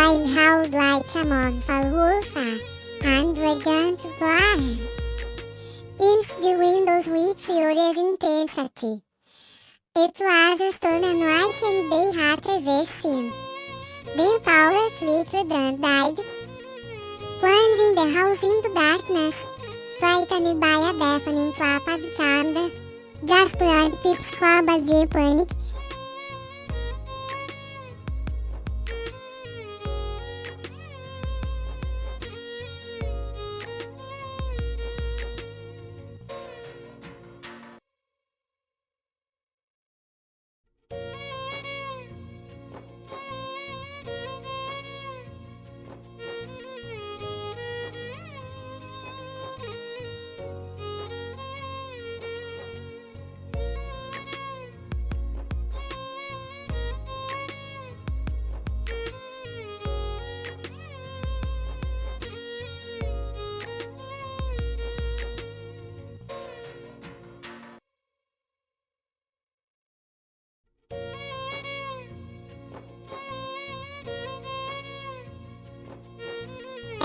cried howled like a mournful wolf, and began to fly into the windows with furious intensity. It was a storm unlike any they had ever seen. The power flickered and died, plunging the house into darkness, frightened by a deafening clap of thunder. Desperate Pip squabbled in panic.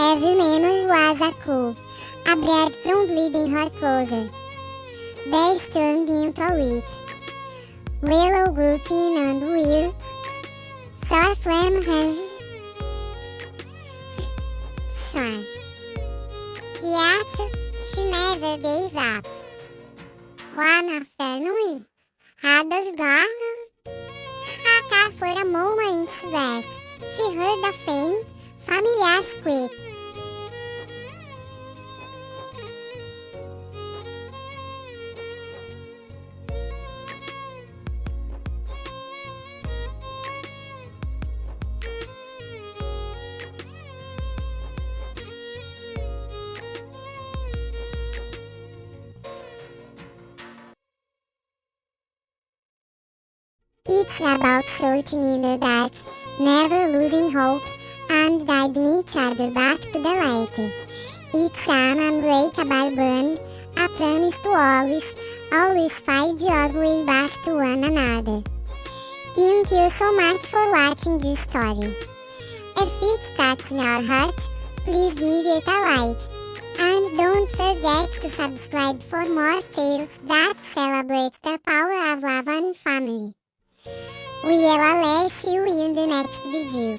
Every memory was a coup, a breath from bleeding her closer. They turned into a week. Willow grew thin and weird, so from her son. Yet she never gave up. One afternoon, others gone. A car for a moment west. She heard a faint, familiar squeak. It's about searching in the dark, never losing hope, and guiding each other back to the light. It's an unbreakable bond, a promise to always find your way back to one another. Thank you so much for watching this story. If it's touching your heart, please give it a like. And don't forget to subscribe for more tales that celebrate the power of love and family. We'll see you in the next video.